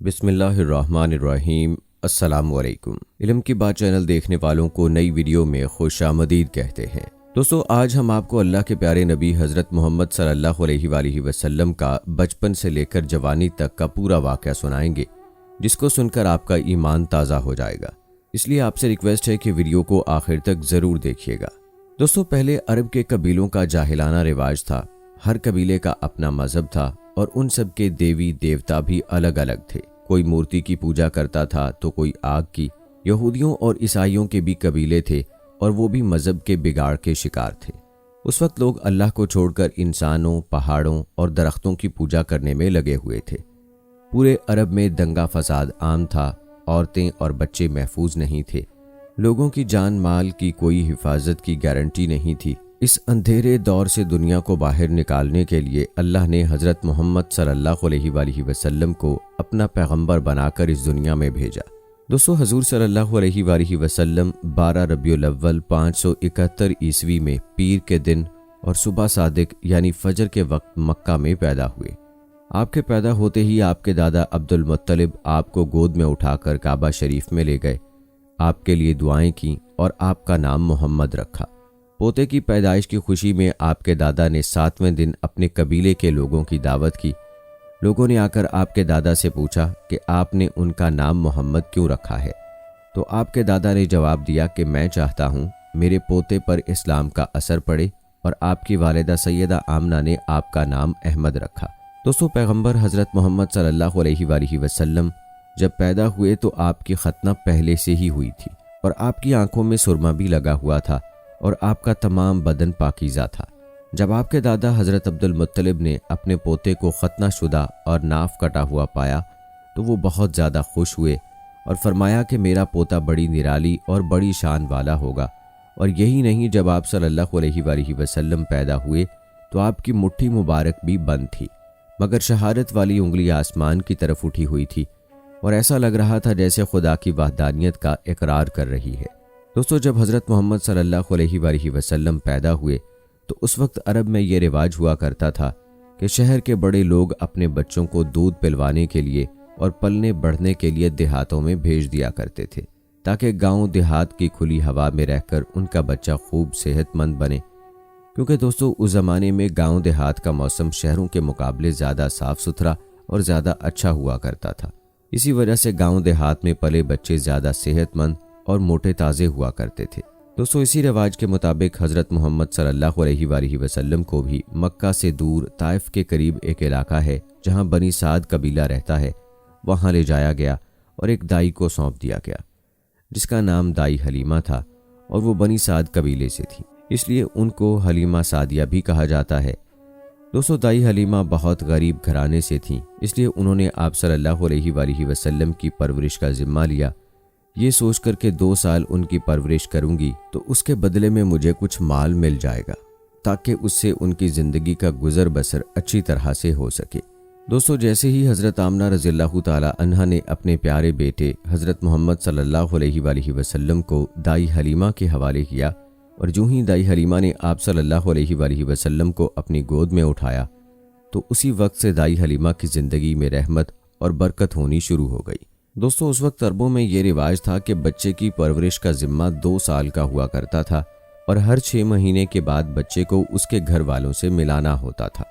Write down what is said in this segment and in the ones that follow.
بسم اللہ الرحمن الرحیم۔ السلام علیکم۔ علم کی بات چینل دیکھنے والوں کو نئی ویڈیو میں خوش آمدید کہتے ہیں۔ دوستو، آج ہم آپ کو اللہ کے پیارے نبی حضرت محمد صلی اللہ علیہ وآلہ وسلم کا بچپن سے لے کر جوانی تک کا پورا واقعہ سنائیں گے، جس کو سن کر آپ کا ایمان تازہ ہو جائے گا۔ اس لیے آپ سے ریکویسٹ ہے کہ ویڈیو کو آخر تک ضرور دیکھیے گا۔ دوستو، پہلے عرب کے قبیلوں کا جاہلانہ رواج تھا۔ ہر قبیلے کا اپنا مذہب تھا اور ان سب کے دیوی دیوتا بھی الگ الگ تھے۔ کوئی مورتی کی پوجا کرتا تھا تو کوئی آگ کی۔ یہودیوں اور عیسائیوں کے بھی قبیلے تھے اور وہ بھی مذہب کے بگاڑ کے شکار تھے۔ اس وقت لوگ اللہ کو چھوڑ کر انسانوں، پہاڑوں اور درختوں کی پوجا کرنے میں لگے ہوئے تھے۔ پورے عرب میں دنگا فساد عام تھا۔ عورتیں اور بچے محفوظ نہیں تھے۔ لوگوں کی جان مال کی کوئی حفاظت کی گارنٹی نہیں تھی۔ اس اندھیرے دور سے دنیا کو باہر نکالنے کے لیے اللہ نے حضرت محمد صلی اللہ علیہ وآلہ وسلم کو اپنا پیغمبر بنا کر اس دنیا میں بھیجا۔ دوستو، حضور صلی اللہ علیہ وآلہ وسلم 12 ربیع الاول 571 عیسوی میں پیر کے دن اور صبح صادق یعنی فجر کے وقت مکہ میں پیدا ہوئے۔ آپ کے پیدا ہوتے ہی آپ کے دادا عبد المطلب آپ کو گود میں اٹھا کر کعبہ شریف میں لے گئے، آپ کے لیے دعائیں کیں اور آپ کا نام محمد رکھا۔ پوتے کی پیدائش کی خوشی میں آپ کے دادا نے 7ویں دن اپنے قبیلے کے لوگوں کی دعوت کی۔ لوگوں نے آ کر آپ کے دادا سے پوچھا کہ آپ نے ان کا نام محمد کیوں رکھا ہے؟ تو آپ کے دادا نے جواب دیا کہ میں چاہتا ہوں میرے پوتے پر اسلام کا اثر پڑے، اور آپ کی والدہ سیدہ آمنہ نے آپ کا نام احمد رکھا۔ دوستو، پیغمبر حضرت محمد صلی اللہ علیہ وآلہ وسلم جب پیدا ہوئے تو آپ کی ختنہ پہلے سے ہی ہوئی تھی، اور آپ کی آنکھوں میں سرما بھی لگا ہوا تھا، اور آپ کا تمام بدن پاکیزہ تھا۔ جب آپ کے دادا حضرت عبد المطلب نے اپنے پوتے کو ختنہ شدہ اور ناف کٹا ہوا پایا تو وہ بہت زیادہ خوش ہوئے اور فرمایا کہ میرا پوتا بڑی نرالی اور بڑی شان والا ہوگا۔ اور یہی نہیں، جب آپ صلی اللہ علیہ وآلہ وسلم پیدا ہوئے تو آپ کی مٹھی مبارک بھی بند تھی، مگر شہادت والی انگلی آسمان کی طرف اٹھی ہوئی تھی، اور ایسا لگ رہا تھا جیسے خدا کی وحدانیت کا اقرار کر رہی ہے۔ دوستو، جب حضرت محمد صلی اللہ علیہ وآلہ وسلم پیدا ہوئے تو اس وقت عرب میں یہ رواج ہوا کرتا تھا کہ شہر کے بڑے لوگ اپنے بچوں کو دودھ پلوانے کے لیے اور پلنے بڑھنے کے لیے دیہاتوں میں بھیج دیا کرتے تھے، تاکہ گاؤں دیہات کی کھلی ہوا میں رہ کر ان کا بچہ خوب صحت مند بنے۔ کیونکہ دوستو، اس زمانے میں گاؤں دیہات کا موسم شہروں کے مقابلے زیادہ صاف ستھرا اور زیادہ اچھا ہوا کرتا تھا۔ اسی وجہ سے گاؤں دیہات میں پلے بچے زیادہ صحت مند اور موٹے تازے ہوا کرتے تھے۔ دوستو، اسی رواج کے مطابق حضرت محمد صلی اللہ علیہ وآلہ وسلم کو بھی مکہ سے دور طائف کے قریب ایک علاقہ ہے جہاں بنی سعد قبیلہ رہتا ہے، وہاں لے جایا گیا اور ایک دائی کو سونپ دیا گیا جس کا نام دائی حلیمہ تھا، اور وہ بنی سعد قبیلے سے تھی، اس لیے ان کو حلیمہ سعدیہ بھی کہا جاتا ہے۔ دوستو، دائی حلیمہ بہت غریب گھرانے سے تھیں، اس لیے انہوں نے آپ صلی اللہ علیہ وآلہ وسلم کی پرورش کا ذمہ لیا، یہ سوچ کر کہ 2 سال ان کی پرورش کروں گی تو اس کے بدلے میں مجھے کچھ مال مل جائے گا تاکہ اس سے ان کی زندگی کا گزر بسر اچھی طرح سے ہو سکے۔ دوستو، جیسے ہی حضرت آمنہ رضی اللہ تعالی عنہا نے اپنے پیارے بیٹے حضرت محمد صلی اللہ علیہ وآلہ وسلم کو دائی حلیمہ کے حوالے کیا، اور جو ہی دائی حلیمہ نے آپ صلی اللہ علیہ وآلہ وسلم کو اپنی گود میں اٹھایا تو اسی وقت سے دائی حلیمہ کی زندگی میں رحمت اور برکت ہونی شروع ہو گئی۔ دوستو، اس وقت عربوں میں یہ رواج تھا کہ بچے کی پرورش کا ذمہ 2 سال کا ہوا کرتا تھا، اور ہر 6 مہینے کے بعد بچے کو اس کے گھر والوں سے ملانا ہوتا تھا۔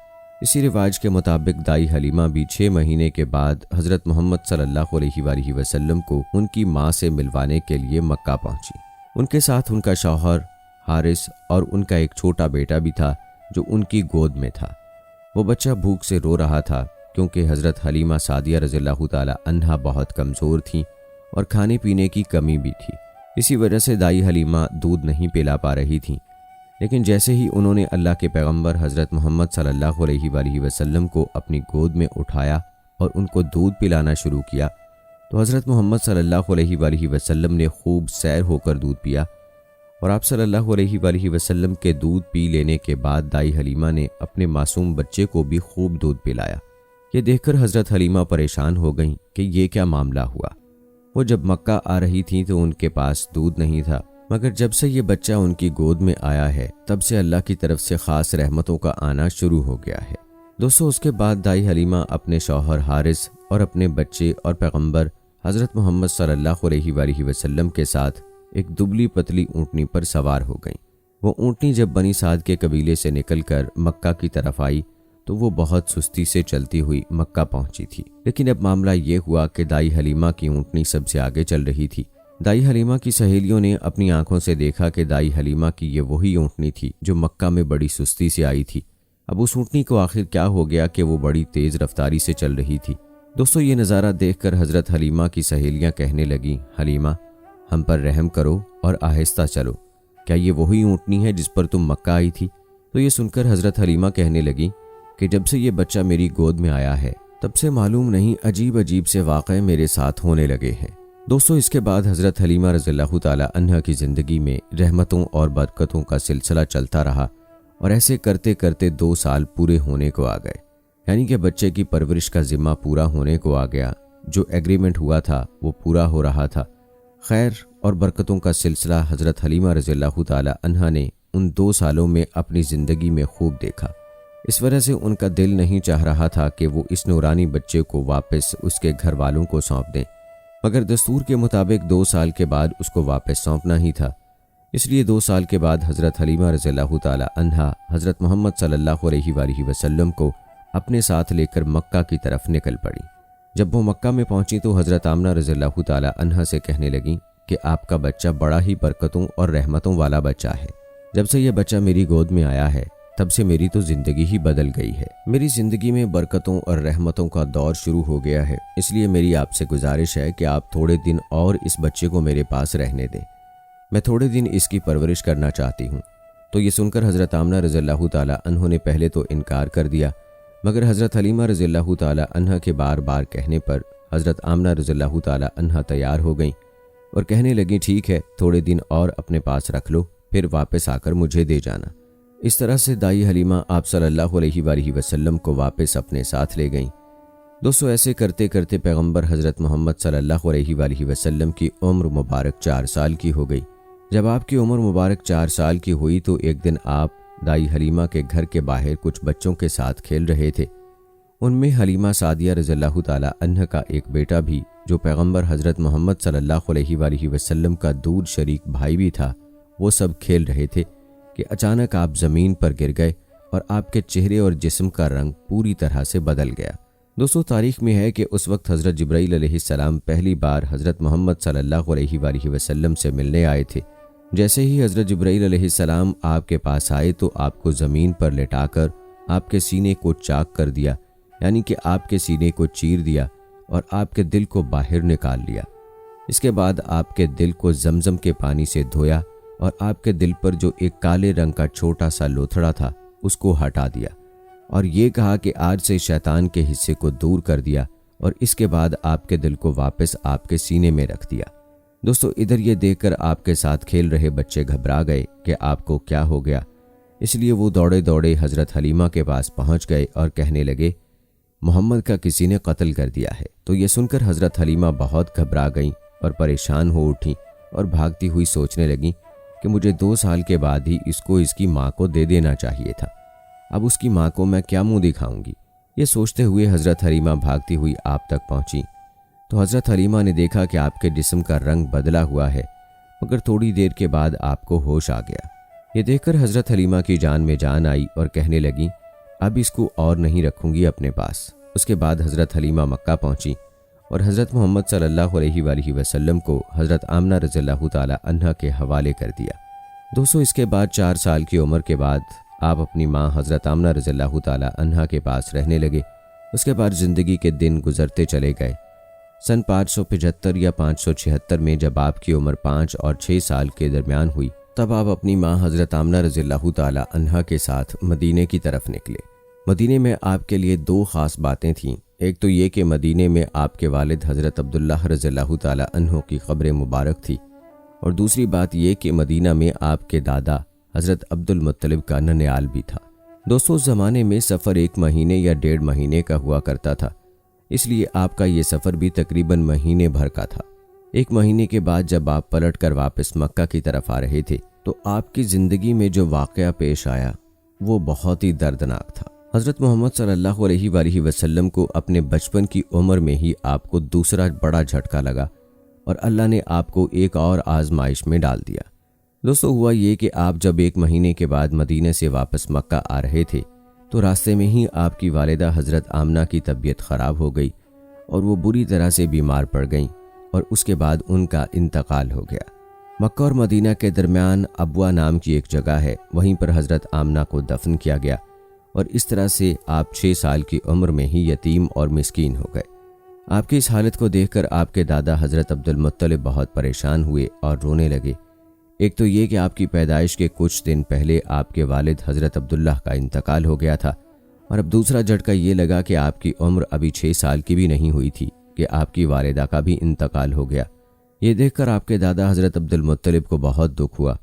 اسی رواج کے مطابق دائی حلیمہ بھی 6 مہینے کے بعد حضرت محمد صلی اللہ علیہ وآلہ وسلم کو ان کی ماں سے ملوانے کے لیے مکہ پہنچی۔ ان کے ساتھ ان کا شوہر حارث اور ان کا ایک چھوٹا بیٹا بھی تھا جو ان کی گود میں تھا۔ وہ بچہ بھوک سے رو رہا تھا کیونکہ حضرت حلیمہ سعدیہ رضی اللہ تعالی عنہا بہت کمزور تھیں اور کھانے پینے کی کمی بھی تھی، اسی وجہ سے دائی حلیمہ دودھ نہیں پلا پا رہی تھیں۔ لیکن جیسے ہی انہوں نے اللہ کے پیغمبر حضرت محمد صلی اللہ علیہ وآلہ وسلم کو اپنی گود میں اٹھایا اور ان کو دودھ پلانا شروع کیا تو حضرت محمد صلی اللہ علیہ وآلہ وسلم نے خوب سیر ہو کر دودھ پیا، اور آپ صلی اللہ علیہ وآلہ وسلم کے دودھ پی لینے کے بعد دائی حلیمہ نے اپنے معصوم بچے کو بھی خوب دودھ پلایا۔ یہ دیکھ کر حضرت حلیمہ پریشان ہو گئیں کہ یہ کیا معاملہ ہوا۔ وہ جب مکہ آ رہی تھیں تو ان کے پاس دودھ نہیں تھا، مگر جب سے یہ بچہ ان کی گود میں آیا ہے تب سے اللہ کی طرف سے خاص رحمتوں کا آنا شروع ہو گیا ہے۔ دوستو، اس کے بعد دائی حلیمہ اپنے شوہر حارث اور اپنے بچے اور پیغمبر حضرت محمد صلی اللہ علیہ وآلہ وسلم کے ساتھ ایک دبلی پتلی اونٹنی پر سوار ہو گئیں۔ وہ اونٹنی جب بنی سعد کے قبیلے سے نکل کر مکہ کی طرف آئی تو وہ بہت سستی سے چلتی ہوئی مکہ پہنچی تھی، لیکن اب معاملہ یہ ہوا کہ دائی حلیمہ کی اونٹنی سب سے آگے چل رہی تھی۔ دائی حلیمہ کی سہیلیوں نے اپنی آنکھوں سے دیکھا کہ دائی حلیمہ کی یہ وہی اونٹنی تھی جو مکہ میں بڑی سستی سے آئی تھی۔ اب اس اونٹنی کو آخر کیا ہو گیا کہ وہ بڑی تیز رفتاری سے چل رہی تھی۔ دوستو، یہ نظارہ دیکھ کر حضرت حلیمہ کی سہیلیاں کہنے لگیں، حلیمہ ہم پر رحم کرو اور آہستہ چلو، کیا یہ وہی اونٹنی ہے جس پر تم مکہ آئی تھی؟ تو یہ سن کر حضرت حلیمہ کہنے لگیں کہ جب سے یہ بچہ میری گود میں آیا ہے تب سے معلوم نہیں عجیب عجیب سے واقعے میرے ساتھ ہونے لگے ہیں۔ دوستو، اس کے بعد حضرت حلیمہ رضی اللہ تعالی عنہا کی زندگی میں رحمتوں اور برکتوں کا سلسلہ چلتا رہا، اور ایسے کرتے کرتے 2 سال پورے ہونے کو آ گئے، یعنی کہ بچے کی پرورش کا ذمہ پورا ہونے کو آ گیا۔ جو ایگریمنٹ ہوا تھا وہ پورا ہو رہا تھا۔ خیر اور برکتوں کا سلسلہ حضرت حلیمہ رضی اللہ تعالی عنہا نے ان 2 سالوں میں اپنی زندگی میں خوب دیکھا۔ اس وجہ سے ان کا دل نہیں چاہ رہا تھا کہ وہ اس نورانی بچے کو واپس اس کے گھر والوں کو سونپ دیں، مگر دستور کے مطابق 2 سال کے بعد اس کو واپس سونپنا ہی تھا۔ اس لیے 2 سال کے بعد حضرت حلیمہ رضی اللہ تعالی عنہا حضرت محمد صلی اللہ علیہ وآلہ وسلم کو اپنے ساتھ لے کر مکہ کی طرف نکل پڑی۔ جب وہ مکہ میں پہنچی تو حضرت آمنہ رضی اللہ تعالی عنہا سے کہنے لگیں کہ آپ کا بچہ بڑا ہی برکتوں اور رحمتوں والا بچہ ہے۔ جب سے یہ بچہ میری گود میں آیا ہے تب سے میری تو زندگی ہی بدل گئی ہے۔ میری زندگی میں برکتوں اور رحمتوں کا دور شروع ہو گیا ہے، اس لیے میری آپ سے گزارش ہے کہ آپ تھوڑے دن اور اس بچے کو میرے پاس رہنے دیں، میں تھوڑے دن اس کی پرورش کرنا چاہتی ہوں۔ تو یہ سن کر حضرت آمنہ رضی اللہ تعالی عنہ نے پہلے تو انکار کر دیا، مگر حضرت حلیمہ رضی اللہ تعالی عنہ کے بار بار کہنے پر حضرت آمنہ رضی اللہ تعالی عنہ تیار ہو گئیں اور کہنے لگیں ٹھیک ہے، تھوڑے دن اور اپنے پاس رکھ لو، پھر واپس آ کر مجھے دے جانا۔ اس طرح سے دائی حلیمہ آپ صلی اللہ علیہ وآلہ وسلم کو واپس اپنے ساتھ لے گئیں۔ دوستو، ایسے کرتے کرتے پیغمبر حضرت محمد صلی اللہ علیہ وآلہ وسلم کی عمر مبارک 4 سال کی ہو گئی۔ جب آپ کی عمر مبارک 4 سال کی ہوئی تو ایک دن آپ دائی حلیمہ کے گھر کے باہر کچھ بچوں کے ساتھ کھیل رہے تھے۔ ان میں حلیمہ سعدیہ رضی اللہ تعالی عنہ کا ایک بیٹا بھی، جو پیغمبر حضرت محمد صلی اللہ علیہ وآلہ وسلم کا دور شریک بھائی بھی تھا، وہ سب کھیل رہے تھے کہ اچانک آپ زمین پر گر گئے اور آپ کے چہرے اور جسم کا رنگ پوری طرح سے بدل گیا۔ دوستو، تاریخ میں ہے کہ اس وقت حضرت جبرائیل علیہ السلام پہلی بار حضرت محمد صلی اللہ علیہ وآلہ وسلم سے ملنے آئے تھے۔ جیسے ہی حضرت جبرائیل علیہ السلام آپ کے پاس آئے تو آپ کو زمین پر لٹا کر آپ کے سینے کو چاک کر دیا، یعنی کہ آپ کے سینے کو چیر دیا اور آپ کے دل کو باہر نکال لیا۔ اس کے بعد آپ کے دل کو زمزم کے پانی سے دھویا اور آپ کے دل پر جو ایک کالے رنگ کا چھوٹا سا لوتھڑا تھا اس کو ہٹا دیا، اور یہ کہا کہ آج سے شیطان کے حصے کو دور کر دیا، اور اس کے بعد آپ کے دل کو واپس آپ کے سینے میں رکھ دیا۔ دوستو، ادھر یہ دیکھ کر آپ کے ساتھ کھیل رہے بچے گھبرا گئے کہ آپ کو کیا ہو گیا، اس لیے وہ دوڑے دوڑے حضرت حلیمہ کے پاس پہنچ گئے اور کہنے لگے محمد کا کسی نے قتل کر دیا ہے۔ تو یہ سن کر حضرت حلیمہ بہت گھبرا گئیں اور پریشان ہو اٹھیں اور بھاگتی ہوئی سوچنے لگیں کہ مجھے 2 سال کے بعد ہی اس کو اس کی ماں کو دے دینا چاہیے تھا، اب اس کی ماں کو میں کیا منہ دکھاؤں گی۔ یہ سوچتے ہوئے حضرت حلیمہ بھاگتی ہوئی آپ تک پہنچی تو حضرت حلیمہ نے دیکھا کہ آپ کے جسم کا رنگ بدلا ہوا ہے، مگر تھوڑی دیر کے بعد آپ کو ہوش آ گیا۔ یہ دیکھ کر حضرت حلیمہ کی جان میں جان آئی اور کہنے لگیں اب اس کو اور نہیں رکھوں گی اپنے پاس۔ اس کے بعد حضرت حلیمہ مکہ پہنچی اور حضرت محمد صلی اللہ علیہ وآلہ وسلم کو حضرت آمنہ رضی اللہ تعالی عنہا کے حوالے کر دیا۔ دوستو، اس کے بعد 4 سال کی عمر کے بعد آپ اپنی ماں حضرت آمنہ رضی اللہ تعالی عنہا کے پاس رہنے لگے۔ اس کے بعد زندگی کے دن گزرتے چلے گئے۔ سن 575 یا 576 میں جب آپ کی عمر 5 اور 6 سال کے درمیان ہوئی تب آپ اپنی ماں حضرت آمنہ رضی اللہ تعالی عنہا کے ساتھ مدینے کی طرف نکلے۔ مدینے میں آپ کے لیے 2 خاص باتیں تھیں۔ ایک تو یہ کہ مدینے میں آپ کے والد حضرت عبداللہ رضی اللہ تعالی عنہ کی قبر مبارک تھی، اور دوسری بات یہ کہ مدینہ میں آپ کے دادا حضرت عبد المطلب کا ننیال بھی تھا۔ دوستو، اس زمانے میں سفر 1 مہینے یا 1.5 مہینے کا ہوا کرتا تھا، اس لیے آپ کا یہ سفر بھی تقریباً مہینے بھر کا تھا۔ 1 مہینے کے بعد جب آپ پلٹ کر واپس مکہ کی طرف آ رہے تھے تو آپ کی زندگی میں جو واقعہ پیش آیا وہ بہت ہی دردناک تھا۔ حضرت محمد صلی اللہ علیہ وآلہ وسلم کو اپنے بچپن کی عمر میں ہی آپ کو دوسرا بڑا جھٹکا لگا اور اللہ نے آپ کو ایک اور آزمائش میں ڈال دیا۔ دوستو، ہوا یہ کہ آپ جب 1 مہینے کے بعد مدینے سے واپس مکہ آ رہے تھے تو راستے میں ہی آپ کی والدہ حضرت آمنہ کی طبیعت خراب ہو گئی اور وہ بری طرح سے بیمار پڑ گئیں اور اس کے بعد ان کا انتقال ہو گیا۔ مکہ اور مدینہ کے درمیان ابوا نام کی ایک جگہ ہے، وہیں پر حضرت آمنہ کو دفن کیا گیا اور اس طرح سے آپ 6 سال کی عمر میں ہی یتیم اور مسکین ہو گئے۔ آپ کی اس حالت کو دیکھ کر آپ کے دادا حضرت عبدالمطلب بہت پریشان ہوئے اور رونے لگے۔ ایک تو یہ کہ آپ کی پیدائش کے کچھ دن پہلے آپ کے والد حضرت عبداللہ کا انتقال ہو گیا تھا، اور اب دوسرا جھٹکا یہ لگا کہ آپ کی عمر ابھی 6 سال کی بھی نہیں ہوئی تھی کہ آپ کی والدہ کا بھی انتقال ہو گیا۔ یہ دیکھ کر آپ کے دادا حضرت عبدالمطلب کو بہت دکھ ہوا،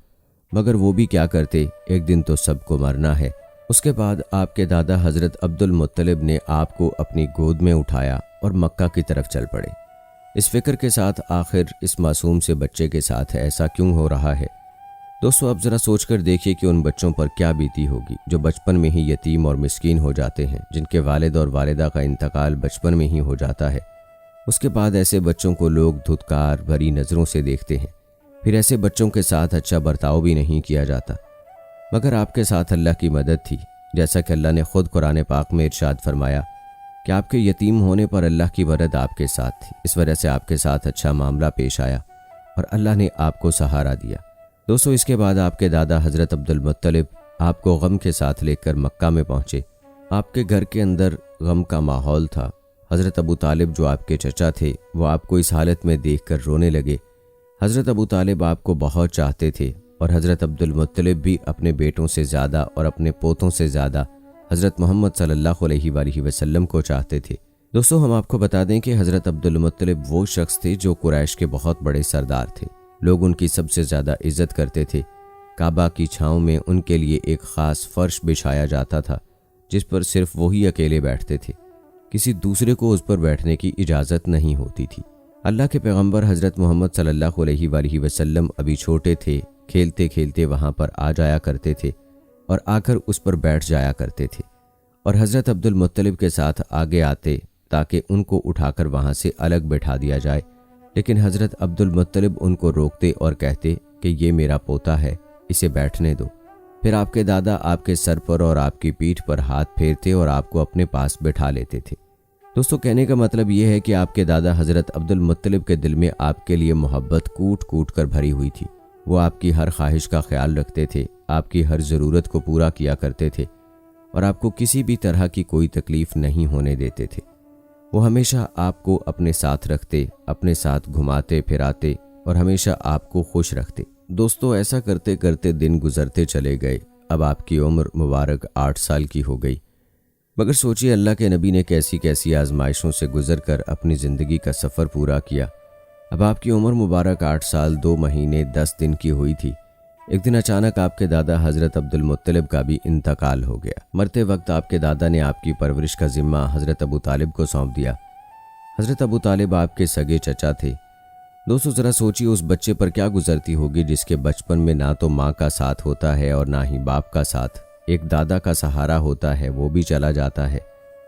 مگر وہ بھی کیا کرتے، ایک دن تو سب کو مرنا ہے۔ اس کے بعد آپ کے دادا حضرت عبدالمطلب نے آپ کو اپنی گود میں اٹھایا اور مکہ کی طرف چل پڑے، اس فکر کے ساتھ آخر اس معصوم سے بچے کے ساتھ ایسا کیوں ہو رہا ہے۔ دوستو، اب ذرا سوچ کر دیکھیے کہ ان بچوں پر کیا بیتی ہوگی جو بچپن میں ہی یتیم اور مسکین ہو جاتے ہیں، جن کے والد اور والدہ کا انتقال بچپن میں ہی ہو جاتا ہے۔ اس کے بعد ایسے بچوں کو لوگ دھتکار بھری نظروں سے دیکھتے ہیں، پھر ایسے بچوں کے ساتھ اچھا برتاؤ بھی نہیں کیا جاتا۔ مگر آپ کے ساتھ اللہ کی مدد تھی، جیسا کہ اللہ نے خود قرآن پاک میں ارشاد فرمایا کہ آپ کے یتیم ہونے پر اللہ کی مدد آپ کے ساتھ تھی، اس وجہ سے آپ کے ساتھ اچھا معاملہ پیش آیا اور اللہ نے آپ کو سہارا دیا۔ دوستو، اس کے بعد آپ کے دادا حضرت عبدالمطلب آپ کو غم کے ساتھ لے کر مکہ میں پہنچے۔ آپ کے گھر کے اندر غم کا ماحول تھا۔ حضرت ابو طالب جو آپ کے چچا تھے وہ آپ کو اس حالت میں دیکھ کر رونے لگے۔ حضرت ابو طالب آپ کو بہت چاہتے تھے اور حضرت عبدالمطلب بھی اپنے بیٹوں سے زیادہ اور اپنے پوتوں سے زیادہ حضرت محمد صلی اللہ علیہ وآلہ وسلم کو چاہتے تھے۔ دوستو، ہم آپ کو بتا دیں کہ حضرت عبدالمطلب وہ شخص تھے جو قریش کے بہت بڑے سردار تھے، لوگ ان کی سب سے زیادہ عزت کرتے تھے۔ کعبہ کی چھاؤں میں ان کے لیے ایک خاص فرش بچھایا جاتا تھا جس پر صرف وہی اکیلے بیٹھتے تھے، کسی دوسرے کو اس پر بیٹھنے کی اجازت نہیں ہوتی تھی۔ اللہ کے پیغمبر حضرت محمد صلی اللہ علیہ وآلہ وسلم ابھی چھوٹے تھے، کھیلتے کھیلتے وہاں پر آ جایا کرتے تھے اور آ کر اس پر بیٹھ جایا کرتے تھے، اور حضرت عبدالمطلب کے ساتھ آگے آتے تاکہ ان کو اٹھا کر وہاں سے الگ بٹھا دیا جائے، لیکن حضرت عبدالمطلب ان کو روکتے اور کہتے کہ یہ میرا پوتا ہے، اسے بیٹھنے دو۔ پھر آپ کے دادا آپ کے سر پر اور آپ کی پیٹھ پر ہاتھ پھیرتے اور آپ کو اپنے پاس بٹھا لیتے تھے۔ دوستو، کہنے کا مطلب یہ ہے کہ آپ کے دادا حضرت عبدالمطلب کے دل میں آپ کے لیے محبت کوٹ کوٹ کر بھری ہوئی تھی۔ وہ آپ کی ہر خواہش کا خیال رکھتے تھے، آپ کی ہر ضرورت کو پورا کیا کرتے تھے اور آپ کو کسی بھی طرح کی کوئی تکلیف نہیں ہونے دیتے تھے۔ وہ ہمیشہ آپ کو اپنے ساتھ رکھتے، اپنے ساتھ گھماتے پھراتے اور ہمیشہ آپ کو خوش رکھتے۔ دوستو، ایسا کرتے کرتے دن گزرتے چلے گئے۔ اب آپ کی عمر مبارک 8 سال کی ہو گئی، مگر سوچیے اللہ کے نبی نے کیسی کیسی آزمائشوں سے گزر کر اپنی زندگی کا سفر پورا کیا۔ اب آپ کی عمر مبارک 8 سال 2 مہینے 10 دن کی ہوئی تھی۔ ایک دن اچانک آپ کے دادا حضرت عبدالمطلب کا بھی انتقال ہو گیا۔ مرتے وقت آپ کے دادا نے آپ کی پرورش کا ذمہ حضرت ابو طالب کو سونپ دیا۔ حضرت ابو طالب آپ کے سگے چچا تھے۔ دوستو، ذرا سوچیے اس بچے پر کیا گزرتی ہوگی جس کے بچپن میں نہ تو ماں کا ساتھ ہوتا ہے اور نہ ہی باپ کا ساتھ، ایک دادا کا سہارا ہوتا ہے، وہ بھی چلا جاتا ہے۔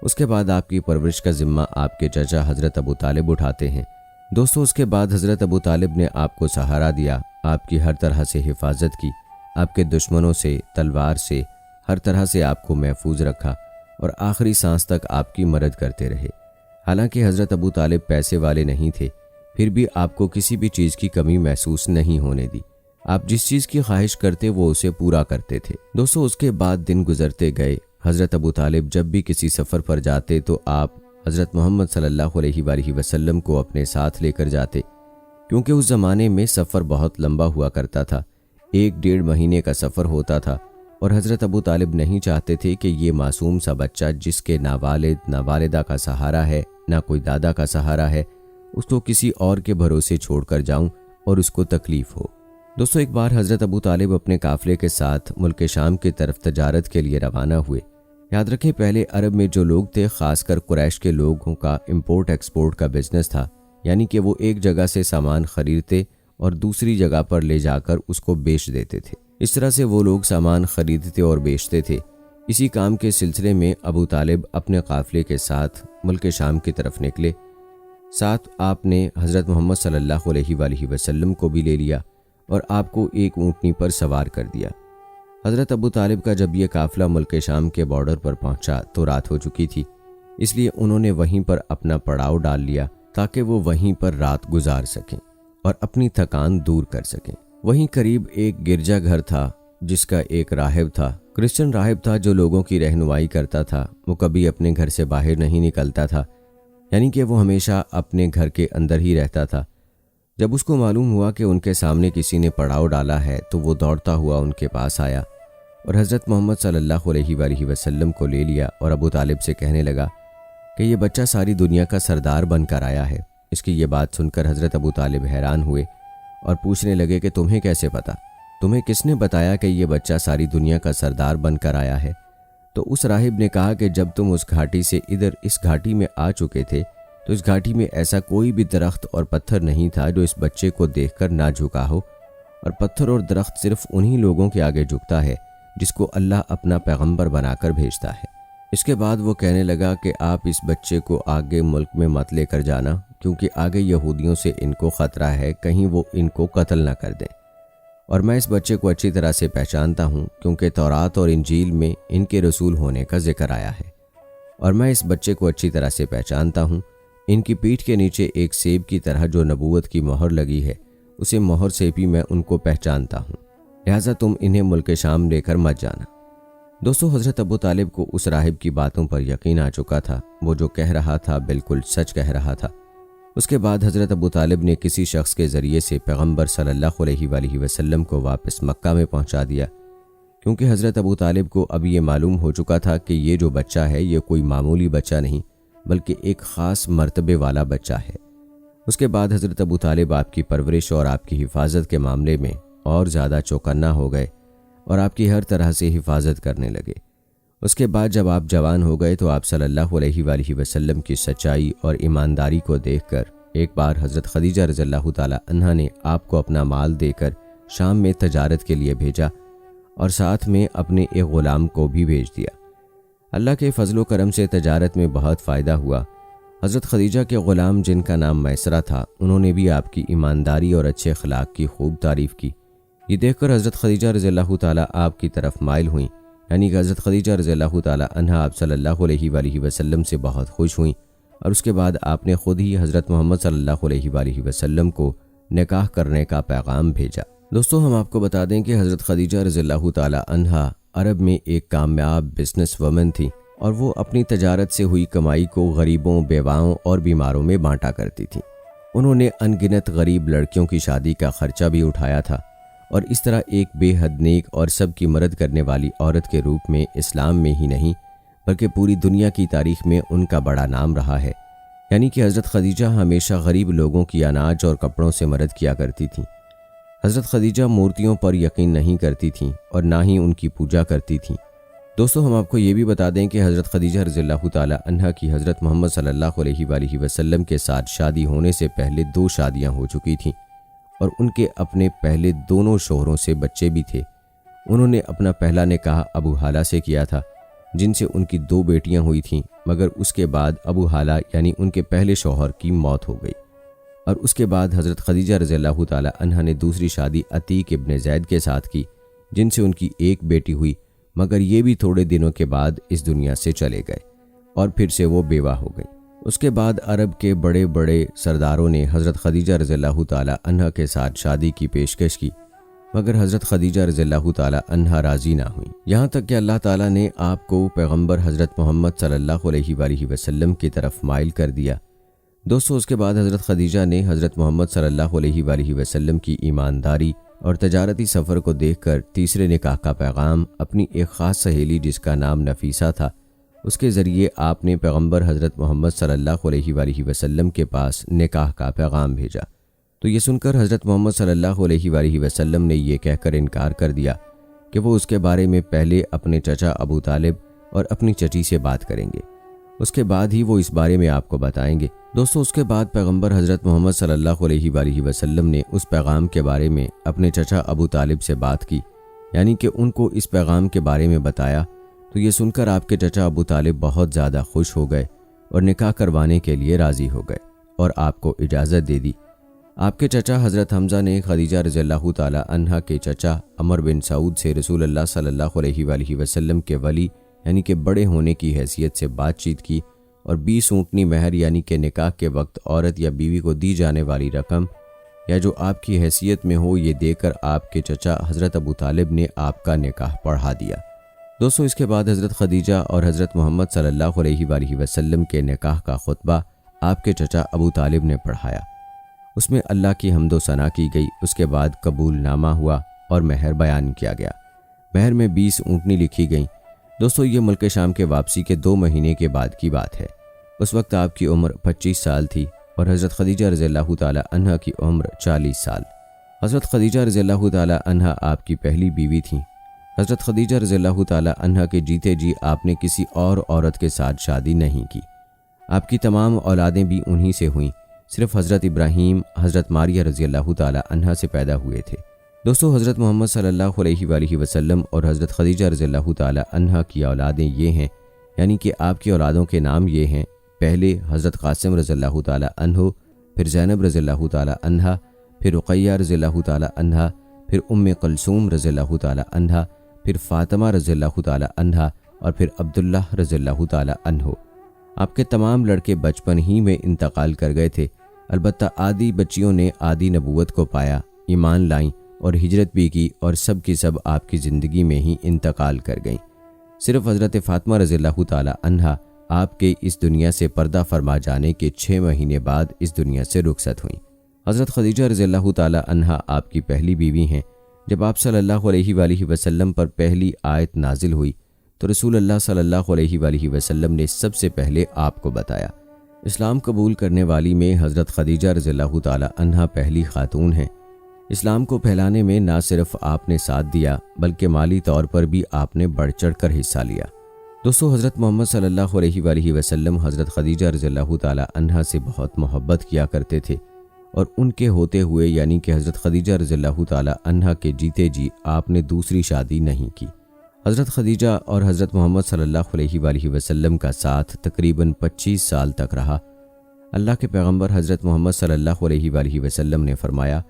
اس کے بعد آپ کی پرورش کا ذمہ آپ کے چچا حضرت ابو طالب اٹھاتے ہیں۔ دوستو، اس کے بعد حضرت ابو طالب نے آپ کو سہارا دیا، آپ کی ہر طرح سے حفاظت کی، آپ کے دشمنوں سے، تلوار سے، ہر طرح سے آپ کو محفوظ رکھا اور آخری سانس تک آپ کی مدد کرتے رہے۔ حالانکہ حضرت ابو طالب پیسے والے نہیں تھے، پھر بھی آپ کو کسی بھی چیز کی کمی محسوس نہیں ہونے دی۔ آپ جس چیز کی خواہش کرتے وہ اسے پورا کرتے تھے۔ دوستو، اس کے بعد دن گزرتے گئے۔ حضرت ابو طالب جب بھی کسی سفر پر جاتے تو آپ حضرت محمد صلی اللہ علیہ وآلہ وسلم کو اپنے ساتھ لے کر جاتے، کیونکہ اس زمانے میں سفر بہت لمبا ہوا کرتا تھا، 1-1.5 مہینے کا سفر ہوتا تھا، اور حضرت ابو طالب نہیں چاہتے تھے کہ یہ معصوم سا بچہ جس کے نہ والد نہ والدہ کا سہارا ہے، نہ کوئی دادا کا سہارا ہے، اس کو کسی اور کے بھروسے چھوڑ کر جاؤں اور اس کو تکلیف ہو۔ دوستو، ایک بار حضرت ابو طالب اپنے قافلے کے ساتھ ملک شام کی طرف تجارت کے لیے روانہ ہوئے۔ یاد رکھیں، پہلے عرب میں جو لوگ تھے، خاص کر قریش کے لوگوں کا امپورٹ ایکسپورٹ کا بزنس تھا، یعنی کہ وہ ایک جگہ سے سامان خریدتے اور دوسری جگہ پر لے جا کر اس کو بیچ دیتے تھے۔ اس طرح سے وہ لوگ سامان خریدتے اور بیچتے تھے، اسی کام کے سلسلے میں ابو طالب اپنے قافلے کے ساتھ ملک شام کی طرف نکلے۔ ساتھ آپ نے حضرت محمد صلی اللہ علیہ وآلہ وسلم کو بھی لے لیا اور آپ کو ایک اونٹنی پر سوار کر دیا۔ حضرت ابو طالب کا جب یہ قافلہ ملک شام کے بارڈر پر پہنچا تو رات ہو چکی تھی، اس لیے انہوں نے وہیں پر اپنا پڑاؤ ڈال لیا تاکہ وہ وہیں پر رات گزار سکیں اور اپنی تھکان دور کر سکیں۔ وہیں قریب ایک گرجا گھر تھا جس کا ایک راہب تھا، کرسچن راہب تھا جو لوگوں کی رہنمائی کرتا تھا۔ وہ کبھی اپنے گھر سے باہر نہیں نکلتا تھا، یعنی کہ وہ ہمیشہ اپنے گھر کے اندر ہی رہتا تھا۔ جب اس کو معلوم ہوا کہ ان کے سامنے کسی نے پڑاؤ ڈالا ہے تو وہ دوڑتا ہوا ان کے پاس آیا اور حضرت محمد صلی اللہ علیہ وآلہ وسلم کو لے لیا اور ابو طالب سے کہنے لگا کہ یہ بچہ ساری دنیا کا سردار بن کر آیا ہے۔ اس کی یہ بات سن کر حضرت ابو طالب حیران ہوئے اور پوچھنے لگے کہ تمہیں کیسے پتہ؟ تمہیں کس نے بتایا کہ یہ بچہ ساری دنیا کا سردار بن کر آیا ہے؟ تو اس راہب نے کہا کہ جب تم اس گھاٹی سے ادھر اس گھاٹی میں آ چکے تھے تو اس گھاٹی میں ایسا کوئی بھی درخت اور پتھر نہیں تھا جو اس بچے کو دیکھ کر نہ جھکا ہو، اور پتھر اور درخت صرف انہی لوگوں کے آگے جھکتا ہے جس کو اللہ اپنا پیغمبر بنا کر بھیجتا ہے۔ اس کے بعد وہ کہنے لگا کہ آپ اس بچے کو آگے ملک میں مت لے کر جانا، کیونکہ آگے یہودیوں سے ان کو خطرہ ہے، کہیں وہ ان کو قتل نہ کر دیں، اور میں اس بچے کو اچھی طرح سے پہچانتا ہوں کیونکہ تورات اور انجیل میں ان کے رسول ہونے کا ذکر آیا ہے، اور میں اس بچے کو اچھی طرح سے پہچانتا ہوں۔ ان کی پیٹھ کے نیچے ایک سیب کی طرح جو نبوت کی مہر لگی ہے، اسے مہر سے بھی میں ان کو پہچانتا ہوں، لہٰذا تم انہیں ملک شام لے کر مت جانا۔ دوستو، حضرت ابو طالب کو اس راہب کی باتوں پر یقین آ چکا تھا، وہ جو کہہ رہا تھا بالکل سچ کہہ رہا تھا۔ اس کے بعد حضرت ابو طالب نے کسی شخص کے ذریعے سے پیغمبر صلی اللہ علیہ وآلہ وسلم کو واپس مکہ میں پہنچا دیا، کیونکہ حضرت ابو طالب کو اب یہ معلوم ہو چکا تھا کہ یہ جو بچہ ہے یہ کوئی معمولی بچہ نہیں بلکہ ایک خاص مرتبے والا بچہ ہے۔ اس کے بعد حضرت ابو طالب آپ کی پرورش اور آپ کی حفاظت کے معاملے میں اور زیادہ چوکنا ہو گئے اور آپ کی ہر طرح سے حفاظت کرنے لگے۔ اس کے بعد جب آپ جوان ہو گئے تو آپ صلی اللہ علیہ وآلہ وسلم کی سچائی اور ایمانداری کو دیکھ کر ایک بار حضرت خدیجہ رضی اللہ تعالی عنہا نے آپ کو اپنا مال دے کر شام میں تجارت کے لیے بھیجا اور ساتھ میں اپنے ایک غلام کو بھی بھیج دیا۔ اللہ کے فضل و کرم سے تجارت میں بہت فائدہ ہوا۔ حضرت خدیجہ کے غلام جن کا نام میسرہ تھا، انہوں نے بھی آپ کی ایمانداری اور اچھے اخلاق کی خوب تعریف کی۔ یہ دیکھ کر حضرت خدیجہ رضی اللہ تعالیٰ آپ کی طرف مائل ہوئیں، یعنی کہ حضرت خدیجہ رضی اللہ تعالیٰ عنہا آپ صلی اللہ علیہ وآلہ وسلم سے بہت خوش ہوئیں، اور اس کے بعد آپ نے خود ہی حضرت محمد صلی اللہ علیہ وآلہ وسلم کو نکاح کرنے کا پیغام بھیجا۔ دوستو، ہم آپ کو بتا دیں کہ حضرت خدیجہ رضی اللہ تعالیٰ عنہا عرب میں ایک کامیاب بزنس وومن تھی، اور وہ اپنی تجارت سے ہوئی کمائی کو غریبوں، بیواؤں اور بیماروں میں بانٹا کرتی تھیں۔ انہوں نے ان گنت غریب لڑکیوں کی شادی کا خرچہ بھی اٹھایا تھا، اور اس طرح ایک بے حد نیک اور سب کی مدد کرنے والی عورت کے روپ میں اسلام میں ہی نہیں بلکہ پوری دنیا کی تاریخ میں ان کا بڑا نام رہا ہے۔ یعنی کہ حضرت خدیجہ ہمیشہ غریب لوگوں کی اناج اور کپڑوں سے مدد کیا کرتی تھیں۔ حضرت خدیجہ مورتیوں پر یقین نہیں کرتی تھیں اور نہ ہی ان کی پوجا کرتی تھیں۔ دوستو، ہم آپ کو یہ بھی بتا دیں کہ حضرت خدیجہ رضی اللہ تعالی عنہا کی حضرت محمد صلی اللہ علیہ وآلہ وسلم کے ساتھ شادی ہونے سے پہلے 2 شادیاں ہو چکی تھیں، اور ان کے اپنے پہلے دونوں شوہروں سے بچے بھی تھے۔ انہوں نے اپنا پہلا نکاح ابو حالہ سے کیا تھا، جن سے ان کی 2 بیٹیاں ہوئی تھیں، مگر اس کے بعد ابو حالہ یعنی ان کے پہلے شوہر کی موت ہو گئی، اور اس کے بعد حضرت خدیجہ رضی اللہ تعالی عنہا نے دوسری شادی عتیق ابن زید کے ساتھ کی، جن سے ان کی ایک بیٹی ہوئی، مگر یہ بھی تھوڑے دنوں کے بعد اس دنیا سے چلے گئے اور پھر سے وہ بیوہ ہو گئی۔ اس کے بعد عرب کے بڑے بڑے سرداروں نے حضرت خدیجہ رضی اللہ تعالی عنہا کے ساتھ شادی کی پیشکش کی، مگر حضرت خدیجہ رضی اللہ تعالی عنہا راضی نہ ہوئیں، یہاں تک کہ اللہ تعالیٰ نے آپ کو پیغمبر حضرت محمد صلی اللہ علیہ وآلہ وسلم کی طرف مائل کر دیا۔ دوستو، اس کے بعد حضرت خدیجہ نے حضرت محمد صلی اللہ علیہ وآلہ وسلم کی ایمانداری اور تجارتی سفر کو دیکھ کر تیسرے نکاح کا پیغام اپنی ایک خاص سہیلی جس کا نام نفیسہ تھا، اس کے ذریعے آپ نے پیغمبر حضرت محمد صلی اللہ علیہ وآلہ وسلم کے پاس نکاح کا پیغام بھیجا۔ تو یہ سن کر حضرت محمد صلی اللہ علیہ وآلہ وسلم نے یہ کہہ کر انکار کر دیا کہ وہ اس کے بارے میں پہلے اپنے چچا ابو طالب اور اپنی چچی سے بات کریں گے، اس کے بعد ہی وہ اس بارے میں آپ کو بتائیں گے۔ دوستو، اس کے بعد پیغمبر حضرت محمد صلی اللہ علیہ وآلہ وسلم نے اس پیغام کے بارے میں اپنے چچا ابو طالب سے بات کی، یعنی کہ ان کو اس پیغام کے بارے میں بتایا، تو یہ سن کر آپ کے چچا ابو طالب بہت زیادہ خوش ہو گئے اور نکاح کروانے کے لیے راضی ہو گئے اور آپ کو اجازت دے دی۔ آپ کے چچا حضرت حمزہ نے خدیجہ رضی اللہ تعالی عنہا کے چچا عمر بن سعود سے رسول اللہ صلی اللہ علیہ وآلہ وسلم کے ولی یعنی کہ بڑے ہونے کی حیثیت سے بات چیت کی اور 20 اونٹنی مہر یعنی کہ نکاح کے وقت عورت یا بیوی کو دی جانے والی رقم یا جو آپ کی حیثیت میں ہو یہ دے کر آپ کے چچا حضرت ابو طالب نے آپ کا نکاح پڑھا دیا۔ دوستو اس کے بعد حضرت خدیجہ اور حضرت محمد صلی اللہ علیہ وآلہ وسلم کے نکاح کا خطبہ آپ کے چچا ابو طالب نے پڑھایا۔ اس میں اللہ کی حمد و ثنا کی گئی۔ اس کے بعد قبول نامہ ہوا اور مہر بیان کیا گیا۔ مہر میں 20 اونٹنی لکھی گئیں۔ دوستو یہ ملک شام کے واپسی کے 2 مہینے کے بعد کی بات ہے۔ اس وقت آپ کی عمر 25 سال تھی اور حضرت خدیجہ رضی اللہ تعالی عنہا کی عمر 40 سال۔ حضرت خدیجہ رضی اللہ تعالی عنہا آپ کی پہلی بیوی تھیں۔ حضرت خدیجہ رضی اللہ تعالی عنہا کے جیتے جی آپ نے کسی اور عورت کے ساتھ شادی نہیں کی۔ آپ کی تمام اولادیں بھی انہی سے ہوئیں، صرف حضرت ابراہیم حضرت ماریہ رضی اللہ تعالی عنہا سے پیدا ہوئے تھے۔ دوستو حضرت محمد صلی اللہ علیہ وآلہ وسلم اور حضرت خدیجہ رضی اللہ تعالی عنہا کی اولادیں یہ ہیں، یعنی کہ آپ کی اولادوں کے نام یہ ہیں۔ پہلے حضرت قاسم رضی اللہ تعالی عنہ، پھر زینب رضی اللہ تعالی عنہا، پھر رقیہ رضی اللہ تعالی عنہا، پھر ام کلثوم رضی اللہ تعالی عنہا، پھر فاطمہ رضی اللہ تعالی عنہا اور پھر عبداللہ رضی اللہ تعالی عنہ۔ آپ کے تمام لڑکے بچپن ہی میں انتقال کر گئے تھے، البتہ آدھی بچیوں نے آدھی نبوت کو پایا، ایمان لائیں اور ہجرت بھی کی اور سب کی سب آپ کی زندگی میں ہی انتقال کر گئیں۔ صرف حضرت فاطمہ رضی اللہ تعالی عنہا آپ کے اس دنیا سے پردہ فرما جانے کے 6 مہینے بعد اس دنیا سے رخصت ہوئیں۔ حضرت خدیجہ رضی اللہ تعالی عنہا آپ کی پہلی بیوی ہیں۔ جب آپ صلی اللہ علیہ وآلہ وسلم پر پہلی آیت نازل ہوئی تو رسول اللہ صلی اللہ علیہ وآلہ وسلم نے سب سے پہلے آپ کو بتایا۔ اسلام قبول کرنے والی میں حضرت خدیجہ رضی اللہ تعالی عنہا پہلی خاتون ہیں۔ اسلام کو پھیلانے میں نہ صرف آپ نے ساتھ دیا بلکہ مالی طور پر بھی آپ نے بڑھ چڑھ کر حصہ لیا۔ دوستو حضرت محمد صلی اللہ علیہ وآلہ وسلم حضرت خدیجہ رضی اللہ تعالی عنہا سے بہت محبت کیا کرتے تھے اور ان کے ہوتے ہوئے یعنی کہ حضرت خدیجہ رضی اللہ تعالی عنہا کے جیتے جی آپ نے دوسری شادی نہیں کی۔ حضرت خدیجہ اور حضرت محمد صلی اللہ علیہ وآلہ وسلم کا ساتھ تقریباً 25 سال تک رہا۔ اللہ کے پیغمبر حضرت محمد صلی اللہ علیہ وآلہ وسلم نے فرمایا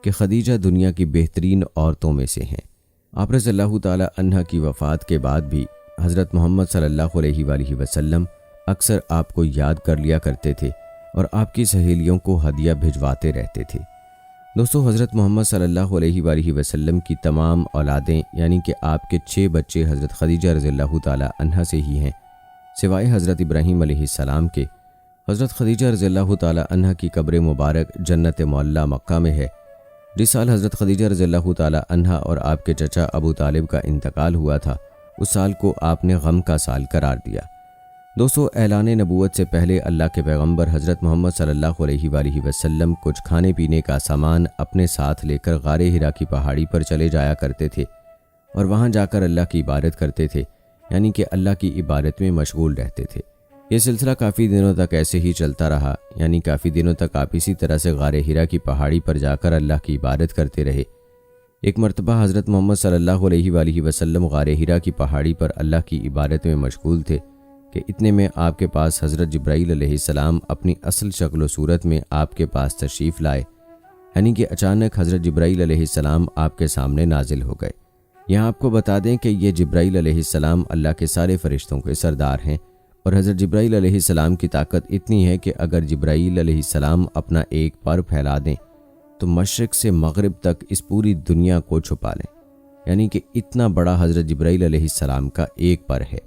کہ خدیجہ دنیا کی بہترین عورتوں میں سے ہیں۔ آپ رضی اللہ تعالی عنہا کی وفات کے بعد بھی حضرت محمد صلی اللہ علیہ وآلہ وسلم اکثر آپ کو یاد کر لیا کرتے تھے اور آپ کی سہیلیوں کو ہدیہ بھجواتے رہتے تھے۔ دوستو حضرت محمد صلی اللہ علیہ وآلہ وسلم کی تمام اولادیں یعنی کہ آپ کے 6 بچے حضرت خدیجہ رضی اللہ تعالی عنہا سے ہی ہیں، سوائے حضرت ابراہیم علیہ السلام کے۔ حضرت خدیجہ رضی اللہ تعالی عنہا کی قبر مبارک جنت معلیٰ مکہ میں ہے۔ جس سال حضرت خدیجہ رضی اللہ تعالی عنہا اور آپ کے چچا ابو طالب کا انتقال ہوا تھا اس سال کو آپ نے غم کا سال قرار دیا۔ دوستو اعلان نبوت سے پہلے اللہ کے پیغمبر حضرت محمد صلی اللہ علیہ وآلہ وسلم کچھ کھانے پینے کا سامان اپنے ساتھ لے کر غار حرا کی پہاڑی پر چلے جایا کرتے تھے اور وہاں جا کر اللہ کی عبادت کرتے تھے، یعنی کہ اللہ کی عبادت میں مشغول رہتے تھے۔ یہ سلسلہ کافی دنوں تک ایسے ہی چلتا رہا، یعنی کافی دنوں تک آپ اسی طرح سے غار حرا کی پہاڑی پر جا کر اللہ کی عبادت کرتے رہے۔ ایک مرتبہ حضرت محمد صلی اللہ علیہ وآلہ وسلم غار حرا کی پہاڑی پر اللہ کی عبادت میں مشغول تھے کہ اتنے میں آپ کے پاس حضرت جبرائیل علیہ السلام اپنی اصل شکل و صورت میں آپ کے پاس تشریف لائے، یعنی کہ اچانک حضرت جبرائیل علیہ السلام آپ کے سامنے نازل ہو گئے۔ یہاں آپ کو بتا دیں کہ یہ جبرائیل علیہ السلام اللہ کے سارے فرشتوں کے سردار ہیں اور حضرت جبرائیل علیہ السلام کی طاقت اتنی ہے کہ اگر جبرائیل علیہ السلام اپنا ایک پر پھیلا دیں تو مشرق سے مغرب تک اس پوری دنیا کو چھپا لیں، یعنی کہ اتنا بڑا حضرت جبرائیل علیہ السلام کا ایک پر ہے۔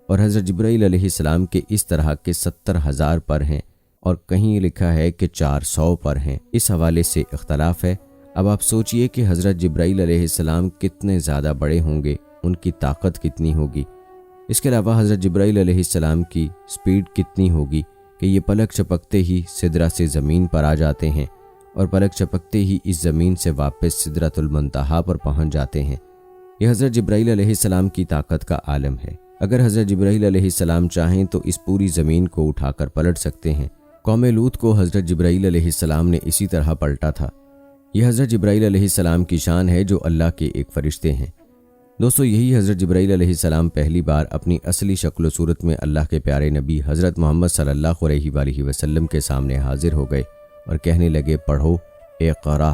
اور حضرت جبرائیل علیہ السلام کے اس طرح کے 70,000 پر ہیں اور کہیں لکھا ہے کہ 400 پر ہیں، اس حوالے سے اختلاف ہے۔ اب آپ سوچئے کہ حضرت جبرائیل علیہ السلام کتنے زیادہ بڑے ہوں گے، ان کی طاقت کتنی ہوگی۔ اس کے علاوہ حضرت جبرائیل علیہ السلام کی سپیڈ کتنی ہوگی کہ یہ پلک چپکتے ہی سدرہ سے زمین پر آ جاتے ہیں اور پلک چپکتے ہی اس زمین سے واپس سدرۃ المنتہا پر پہنچ جاتے ہیں۔ یہ حضرت جبرائیل علیہ السلام کی طاقت کا عالم ہے۔ اگر حضرت جبرائیل علیہ السلام چاہیں تو اس پوری زمین کو اٹھا کر پلٹ سکتے ہیں۔ قوم لوط کو حضرت جبرائیل علیہ السلام نے اسی طرح پلٹا تھا۔ یہ حضرت جبرائیل علیہ السلام کی شان ہے جو اللہ کے ایک فرشتے ہیں۔ دوستو یہی حضرت جبرائیل علیہ السلام پہلی بار اپنی اصلی شکل و صورت میں اللہ کے پیارے نبی حضرت محمد صلی اللہ علیہ وآلہ وسلم کے سامنے حاضر ہو گئے اور کہنے لگے پڑھو اقرا۔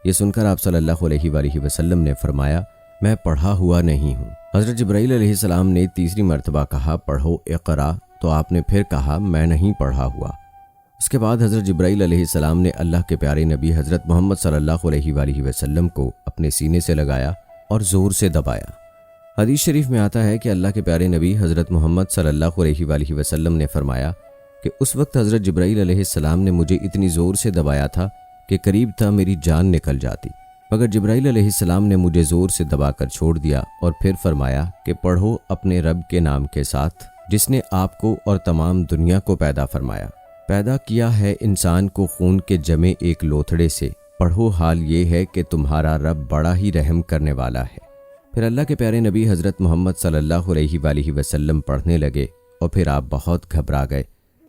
یہ سن کر آپ صلی اللہ علیہ وآلہ وسلم نے فرمایا میں پڑھا ہوا نہیں ہوں۔ حضرت جبرائیل علیہ السلام نے تیسری مرتبہ کہا پڑھو اقرا، تو آپ نے پھر کہا میں نہیں پڑھا ہوا۔ اس کے بعد حضرت جبرائیل علیہ السلام نے اللہ کے پیارے نبی حضرت محمد صلی اللہ علیہ وآلہ وسلم کو اپنے سینے سے لگایا اور زور سے دبایا۔ حدیث شریف میں آتا ہے کہ اللہ کے پیارے نبی حضرت محمد صلی اللہ علیہ وآلہ وسلم نے فرمایا کہ اس وقت حضرت جبرائیل علیہ السلام نے مجھے اتنی زور سے دبایا تھا کہ قریب تھا میری جان نکل جاتی، مگر جبرائیل علیہ السلام نے مجھے زور سے دبا کر چھوڑ دیا اور پھر فرمایا کہ پڑھو اپنے رب کے نام کے ساتھ جس نے آپ کو اور تمام دنیا کو پیدا فرمایا، پیدا کیا ہے انسان کو خون کے جمے ایک لوتھڑے سے، پڑھو حال یہ ہے کہ تمہارا رب بڑا ہی رحم کرنے والا ہے۔ پھر اللہ کے پیارے نبی حضرت محمد صلی اللہ علیہ وآلہ وسلم پڑھنے لگے اور پھر آپ بہت گھبرا گئے،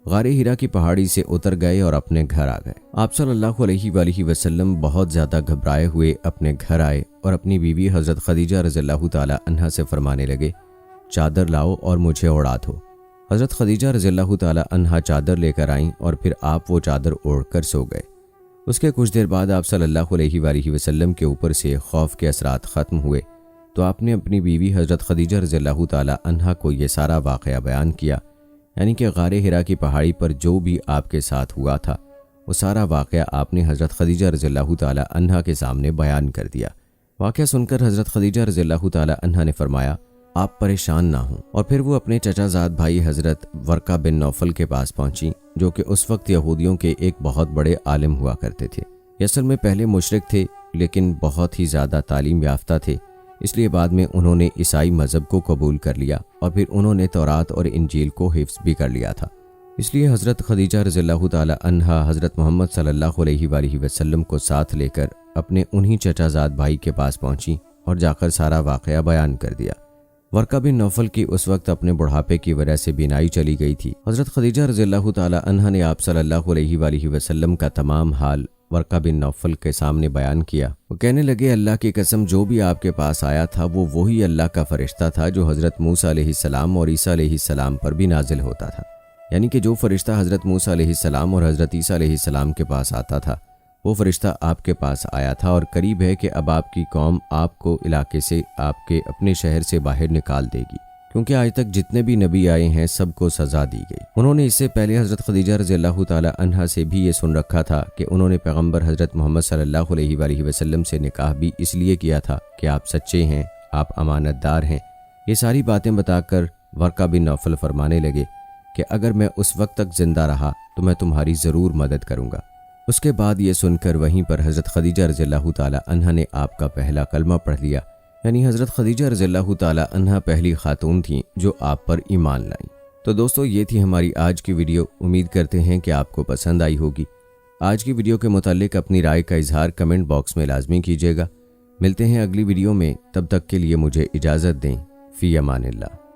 غار ہرا کی پہاڑی سے اتر گئے اور اپنے گھر آ گئے۔ آپ صلی اللہ علیہ وآلہ وسلم بہت زیادہ گھبرائے ہوئے اپنے گھر آئے اور اپنی بیوی حضرت خدیجہ رضی اللہ تعالی عنہا سے فرمانے لگے چادر لاؤ اور مجھے اوڑھا دو۔ حضرت خدیجہ رضی اللہ تعالی عنہا چادر لے کر آئیں اور پھر آپ وہ چادر اوڑھ کر سو گئے۔ اس کے کچھ دیر بعد آپ صلی اللہ علیہ وآلہ وسلم کے اوپر سے خوف کے اثرات ختم ہوئے تو آپ نے اپنی بیوی حضرت خدیجہ رضی اللہ تعالی عنہا کو یہ سارا واقعہ بیان کیا، یعنی کہ غار ہرا کی پہاڑی پر جو بھی آپ کے ساتھ ہوا تھا وہ سارا واقعہ آپ نے حضرت خدیجہ رضی اللہ تعالی عنہا کے سامنے بیان کر دیا۔ واقعہ سن کر حضرت خدیجہ رضی اللہ تعالی عنہا نے فرمایا آپ پریشان نہ ہوں، اور پھر وہ اپنے چچا زاد بھائی حضرت ورقہ بن نوفل کے پاس پہنچی جو کہ اس وقت یہودیوں کے ایک بہت بڑے عالم ہوا کرتے تھے۔ یہ اصل میں پہلے مشرک تھے لیکن بہت ہی زیادہ تعلیم یافتہ تھے، اس لیے بعد میں انہوں نے عیسائی مذہب کو قبول کر لیا اور پھر انہوں نے تورات اور انجیل کو حفظ بھی کر لیا تھا۔ اس لیے حضرت خدیجہ رضی اللہ تعالی عنہا حضرت محمد صلی اللہ علیہ وآلہ وسلم کو ساتھ لے کر اپنے انہی چچا زاد بھائی کے پاس پہنچی اور جا کر سارا واقعہ بیان کر دیا۔ ورقہ بن نوفل کی اس وقت اپنے بڑھاپے کی وجہ سے بینائی چلی گئی تھی۔ حضرت خدیجہ رضی اللہ تعالی عنہا نے آپ صلی اللہ علیہ وآلہ وسلم کا تمام حال ورقہ بن نوفل کے سامنے بیان کیا۔ وہ کہنے لگے اللہ کی قسم جو بھی آپ کے پاس آیا تھا وہ وہی اللہ کا فرشتہ تھا جو حضرت موسیٰ علیہ السلام اور عیسیٰ علیہ السلام پر بھی نازل ہوتا تھا، یعنی کہ جو فرشتہ حضرت موسیٰ علیہ السلام اور حضرت عیسیٰ علیہ السلام کے پاس آتا تھا وہ فرشتہ آپ کے پاس آیا تھا، اور قریب ہے کہ اب آپ کی قوم آپ کو علاقے سے آپ کے اپنے شہر سے باہر نکال دے گی، کیونکہ آج تک جتنے بھی نبی آئے ہیں سب کو سزا دی گئی۔ انہوں نے اس سے پہلے حضرت خدیجہ رضی اللہ تعالی عنہا سے بھی یہ سن رکھا تھا کہ انہوں نے پیغمبر حضرت محمد صلی اللہ علیہ وآلہ وسلم سے نکاح بھی اس لیے کیا تھا کہ آپ سچے ہیں، آپ امانت دار ہیں۔ یہ ساری باتیں بتا کر ورقہ بن نوفل فرمانے لگے کہ اگر میں اس وقت تک زندہ رہا تو میں تمہاری ضرور مدد کروں گا۔ اس کے بعد یہ سن کر وہیں پر حضرت خدیجہ رضی اللہ تعالی عنہا نے آپ کا پہلا کلمہ پڑھ لیا، یعنی حضرت خدیجہ رضی اللہ تعالی عنہا پہلی خاتون تھیں جو آپ پر ایمان لائیں۔ تو دوستو یہ تھی ہماری آج کی ویڈیو، امید کرتے ہیں کہ آپ کو پسند آئی ہوگی۔ آج کی ویڈیو کے متعلق اپنی رائے کا اظہار کمنٹ باکس میں لازمی کیجیے گا۔ ملتے ہیں اگلی ویڈیو میں، تب تک کے لیے مجھے اجازت دیں۔ فی امان اللہ۔